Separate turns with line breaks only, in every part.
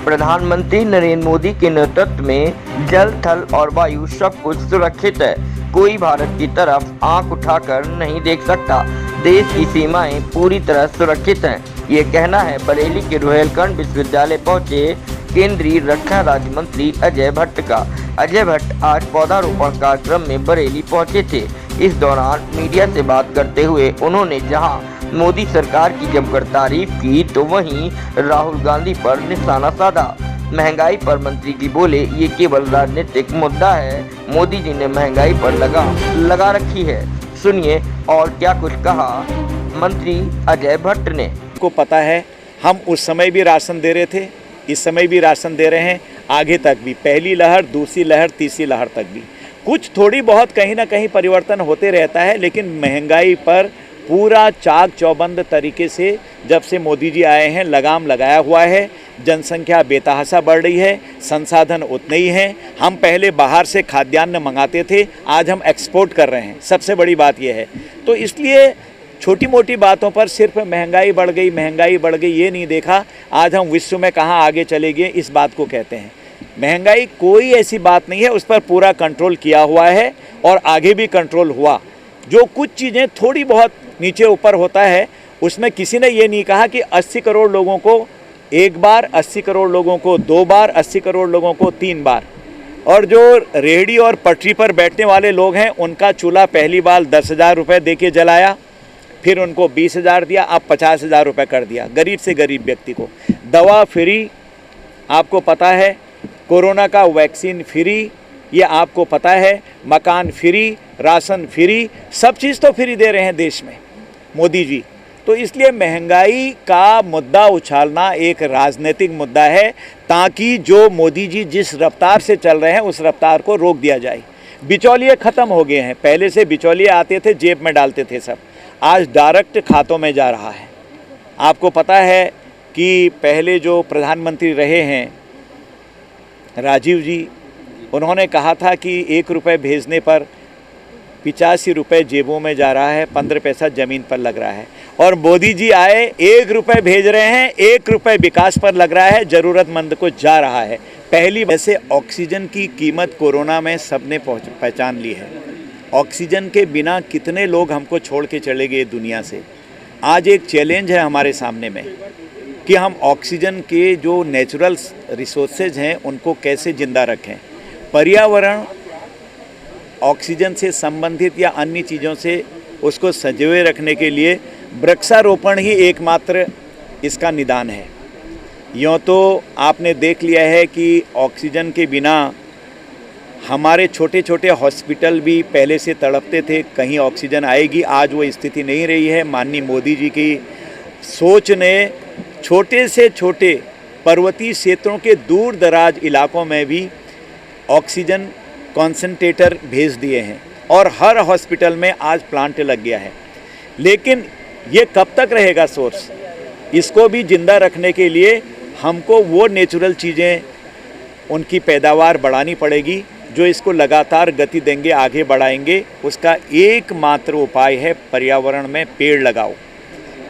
प्रधानमंत्री नरेंद्र मोदी के नेतृत्व में जल, थल और वायु सब कुछ सुरक्षित है। कोई भारत की तरफ आंख उठाकर नहीं देख सकता। देश की सीमाएं पूरी तरह सुरक्षित हैं। ये कहना है बरेली के रुहेलखंड विश्वविद्यालय पहुंचे केंद्रीय रक्षा राज्य मंत्री अजय भट्ट का। अजय भट्ट आज पौधारोपण कार्यक्रम में बरेली पहुंचे थे। इस दौरान मीडिया से बात करते हुए उन्होंने जहां मोदी सरकार की जमकर तारीफ की तो वहीं राहुल गांधी पर निशाना साधा। महंगाई पर मंत्री जी बोले, ये केवल राजनीतिक मुद्दा है। मोदी जी ने महंगाई पर लगा रखी है। सुनिए और क्या कुछ कहा मंत्री अजय भट्ट ने।
को पता है हम उस समय भी राशन दे रहे थे, इस समय भी राशन दे रहे हैं, आगे तक भी, पहली लहर, दूसरी लहर, तीसरी लहर तक भी। कुछ थोड़ी बहुत कहीं ना कहीं परिवर्तन होते रहता है, लेकिन महंगाई पर पूरा चाक चौबंद तरीके से जब से मोदी जी आए हैं लगाम लगाया हुआ है। जनसंख्या बेतहाशा बढ़ रही है, संसाधन उतने ही हैं। हम पहले बाहर से खाद्यान्न मंगाते थे, आज हम एक्सपोर्ट कर रहे हैं। सबसे बड़ी बात यह है। तो इसलिए छोटी मोटी बातों पर सिर्फ महंगाई बढ़ गई ये नहीं देखा, आज हम विश्व में कहाँ आगे चले गए इस बात को कहते हैं। महंगाई कोई ऐसी बात नहीं है, उस पर पूरा कंट्रोल किया हुआ है और आगे भी कंट्रोल हुआ। जो कुछ चीज़ें थोड़ी बहुत नीचे ऊपर होता है, उसमें किसी ने ये नहीं कहा कि 80 करोड़ लोगों को एक बार, 80 करोड़ लोगों को 2 बार, 80 करोड़ लोगों को 3 बार। और जो रेहड़ी और पटरी पर बैठने वाले लोग हैं, उनका चूल्हा पहली बार 10,000 रुपये दे के जलाया, फिर उनको 20,000 दिया, अब 50,000 रुपये कर दिया गरीब से गरीब व्यक्ति को। दवा फ्री, आपको पता है, कोरोना का वैक्सीन फ्री, ये आपको पता है, मकान फ्री, राशन फ्री, सब चीज़ तो फ्री दे रहे हैं देश में मोदी जी। तो इसलिए महंगाई का मुद्दा उछालना एक राजनीतिक मुद्दा है, ताकि जो मोदी जी जिस रफ्तार से चल रहे हैं उस रफ्तार को रोक दिया जाए। बिचौलिए ख़त्म हो गए हैं। पहले से बिचौलिए आते थे, जेब में डालते थे सब, आज डायरेक्ट खातों में जा रहा है। आपको पता है कि पहले जो प्रधानमंत्री रहे हैं राजीव जी, उन्होंने कहा था कि 1 रुपये भेजने पर 85 रुपये जेबों में जा रहा है, 15 पैसा ज़मीन पर लग रहा है। और मोदी जी आए, 1 रुपये भेज रहे हैं, 1 रुपये विकास पर लग रहा है, ज़रूरतमंद को जा रहा है। पहली वैसे ऑक्सीजन की कीमत कोरोना में सबने पहचान ली है। ऑक्सीजन के बिना कितने लोग हमको छोड़ के चले गए दुनिया से। आज एक चैलेंज है हमारे सामने में कि हम ऑक्सीजन के जो नेचुरल रिसोर्सेज हैं उनको कैसे ज़िंदा रखें। पर्यावरण ऑक्सीजन से संबंधित या अन्य चीज़ों से उसको संजोए रखने के लिए वृक्षारोपण ही एकमात्र इसका निदान है। यूँ तो आपने देख लिया है कि ऑक्सीजन के बिना हमारे छोटे छोटे हॉस्पिटल भी पहले से तड़पते थे, कहीं ऑक्सीजन आएगी, आज वो स्थिति नहीं रही है। माननीय मोदी जी की सोच ने छोटे से छोटे पर्वतीय क्षेत्रों के दूर दराज इलाकों में भी ऑक्सीजन कॉन्सेंट्रेटर भेज दिए हैं और हर हॉस्पिटल में आज प्लांट लग गया है। लेकिन ये कब तक रहेगा सोर्स? इसको भी जिंदा रखने के लिए हमको वो नेचुरल चीज़ें, उनकी पैदावार बढ़ानी पड़ेगी जो इसको लगातार गति देंगे, आगे बढ़ाएंगे। उसका एकमात्र उपाय है पर्यावरण में पेड़ लगाओ।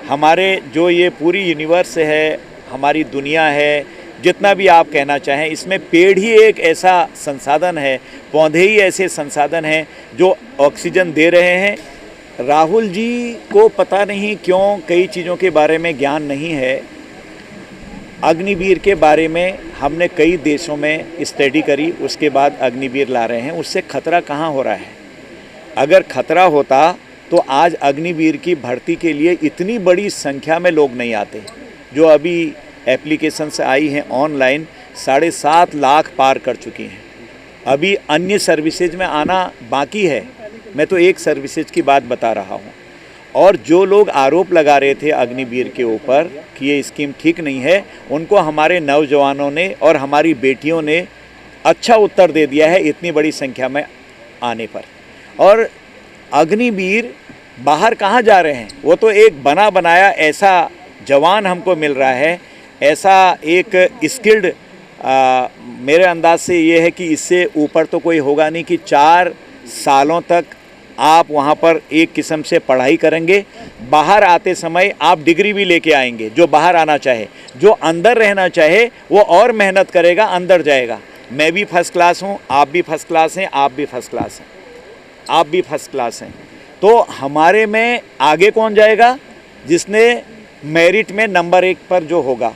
हमारे जो ये पूरी यूनिवर्स है, हमारी दुनिया है, जितना भी आप कहना चाहें, इसमें पेड़ ही एक ऐसा संसाधन है, पौधे ही ऐसे संसाधन हैं जो ऑक्सीजन दे रहे हैं। राहुल जी को पता नहीं क्यों कई चीज़ों के बारे में ज्ञान नहीं है। अग्निवीर के बारे में हमने कई देशों में स्टडी करी, उसके बाद अग्निवीर ला रहे हैं। उससे खतरा कहाँ हो रहा है? अगर खतरा होता तो आज अग्निवीर की भर्ती के लिए इतनी बड़ी संख्या में लोग नहीं आते। जो अभी एप्लीकेशंस आई हैं ऑनलाइन, 7.5 लाख पार कर चुकी हैं। अभी अन्य सर्विसेज में आना बाकी है। मैं तो एक सर्विसेज की बात बता रहा हूँ। और जो लोग आरोप लगा रहे थे अग्निवीर के ऊपर कि ये स्कीम ठीक नहीं है, उनको हमारे नौजवानों ने और हमारी बेटियों ने अच्छा उत्तर दे दिया है इतनी बड़ी संख्या में आने पर। और अग्निवीर बाहर कहाँ जा रहे हैं? वो तो एक बना बनाया ऐसा जवान हमको मिल रहा है, ऐसा एक स्किल्ड, मेरे अंदाज से ये है कि इससे ऊपर तो कोई होगा नहीं कि 4 सालों तक आप वहाँ पर एक किस्म से पढ़ाई करेंगे, बाहर आते समय आप डिग्री भी लेके आएंगे। जो बाहर आना चाहे, जो अंदर रहना चाहे, वो और मेहनत करेगा, अंदर जाएगा। मैं भी फर्स्ट क्लास हूँ, आप भी फर्स्ट क्लास हैं, आप भी फर्स्ट क्लास हैं, आप भी फर्स्ट क्लास हैं। तो हमारे में आगे कौन जाएगा? जिसने मेरिट में नंबर 1 पर जो होगा,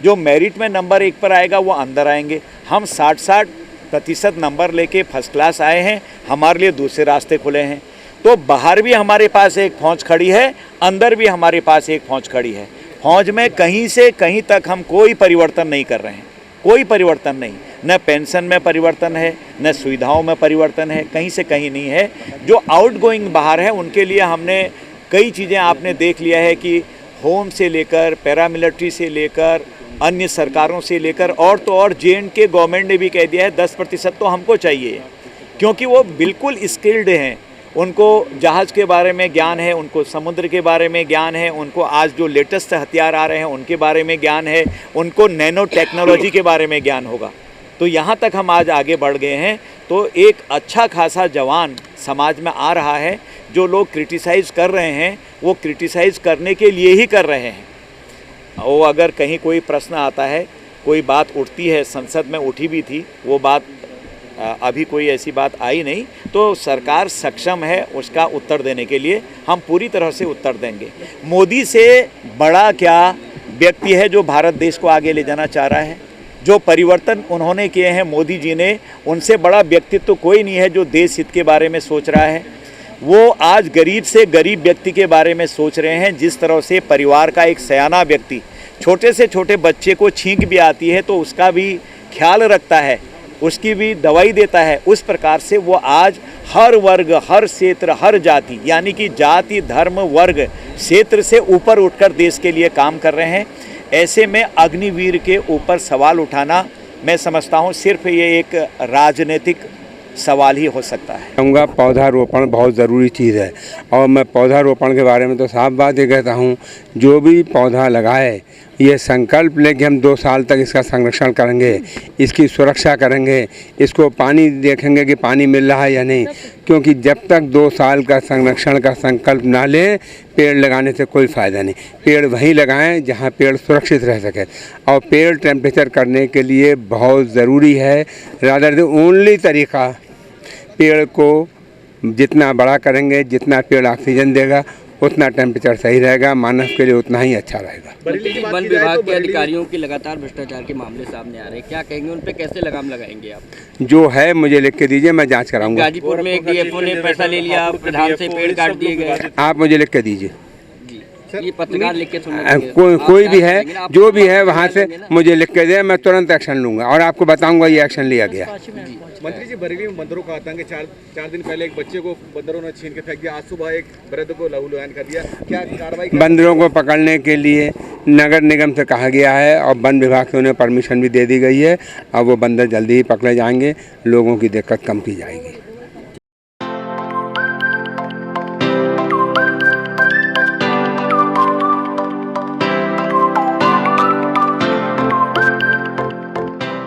जो मेरिट में नंबर 1 पर आएगा वो अंदर आएंगे। हम 60% नंबर लेके फर्स्ट क्लास आए हैं, हमारे लिए दूसरे रास्ते खुले हैं। तो बाहर भी हमारे पास एक फौज खड़ी है, अंदर भी हमारे पास एक फौज खड़ी है। फौज में कहीं से कहीं तक हम कोई परिवर्तन नहीं कर रहे हैं, कोई परिवर्तन नहीं। न पेंशन में परिवर्तन है, न सुविधाओं में परिवर्तन है, कहीं से कहीं नहीं है। जो आउट गोइंग बाहर है उनके लिए हमने कई चीज़ें, आपने देख लिया है कि होम से लेकर, पैरामिलिट्री से लेकर, अन्य सरकारों से लेकर, और तो और J&K गवर्नमेंट ने भी कह दिया है 10% तो हमको चाहिए, क्योंकि वो बिल्कुल स्किल्ड हैं। उनको जहाज़ के बारे में ज्ञान है, उनको समुद्र के बारे में ज्ञान है, उनको आज जो लेटेस्ट हथियार आ रहे हैं उनके बारे में ज्ञान है, उनको नैनो टेक्नोलॉजी के बारे में ज्ञान होगा। तो यहाँ तक हम आज आगे बढ़ गए हैं। तो एक अच्छा खासा जवान समाज में आ रहा है। जो लोग क्रिटिसाइज़ कर रहे हैं वो क्रिटिसाइज़ करने के लिए ही कर रहे हैं। वो अगर कहीं कोई प्रश्न आता है, कोई बात उठती है, संसद में उठी भी थी वो बात, अभी कोई ऐसी बात आई नहीं, तो सरकार सक्षम है उसका उत्तर देने के लिए। हम पूरी तरह से उत्तर देंगे। मोदी से बड़ा क्या व्यक्ति है जो भारत देश को आगे ले जाना चाह रहा है? जो परिवर्तन उन्होंने किए हैं मोदी जी ने, उनसे बड़ा व्यक्तित्व तो कोई नहीं है जो देश हित के बारे में सोच रहा है। वो आज गरीब से गरीब व्यक्ति के बारे में सोच रहे हैं। जिस तरह से परिवार का एक सयाना व्यक्ति, छोटे से छोटे बच्चे को छींक भी आती है तो उसका भी ख्याल रखता है, उसकी भी दवाई देता है, उस प्रकार से वो आज हर वर्ग, हर क्षेत्र, हर जाति, यानी कि जाति, धर्म, वर्ग, क्षेत्र से ऊपर उठकर देश के लिए काम कर रहे हैं। ऐसे में अग्निवीर के ऊपर सवाल उठाना, मैं समझता हूँ सिर्फ ये एक राजनीतिक सवाल ही हो सकता है।
कहूँगा पौधारोपण बहुत ज़रूरी चीज़ है, और मैं पौधारोपण के बारे में तो साफ बात ये कहता हूँ, जो भी पौधा लगाए ये संकल्प ले कि हम 2 साल तक इसका संरक्षण करेंगे, इसकी सुरक्षा करेंगे, इसको पानी देखेंगे कि पानी मिल रहा है या नहीं, क्योंकि जब तक 2 साल का संरक्षण का संकल्प ना लें, पेड़ लगाने से कोई फ़ायदा नहीं। पेड़ वहीं लगाएं जहां पेड़ सुरक्षित रह सके, और पेड़ टेम्परेचर करने के लिए बहुत ज़रूरी है। रादर द ओनली तरीका, पेड़ को जितना बड़ा करेंगे, जितना पेड़ ऑक्सीजन देगा उतना टेम्परेचर सही रहेगा, मानव के लिए उतना ही अच्छा रहेगा।
वन विभाग के अधिकारियों के लगातार भ्रष्टाचार के मामले सामने आ रहे हैं, क्या कहेंगे? उन पे कैसे लगाम लगाएंगे आप?
जो है मुझे लिख के दीजिए, मैं जांच कराऊंगा।
गाजीपुर में एक डीएफओ ने पैसा ले लिया, प्रधान से पेड़ काट दिए गए।
आप मुझे लिख के दीजिए,
ये पत्रकार लिख के
कोई भी है, जो भी है वहाँ से मुझे लिख के दे, मैं तुरंत एक्शन लूँगा और आपको बताऊँगा ये एक्शन लिया गया।
मंत्री जी, बरेली में बंदरों का आतंक है। चार दिन पहले एक बच्चे को बंदरों ने छीन के फेंक दिया, आज सुबह एक वृद्ध को लहूलुहान कर दिया। क्या कार्रवाई?
बंदरों को पकड़ने के लिए नगर निगम से कहा गया है और वन विभाग से उन्हें परमिशन भी दे दी गई है। अब वो बंदर जल्दी ही पकड़े जाएंगे, लोगों की दिक्कत कम की जाएगी।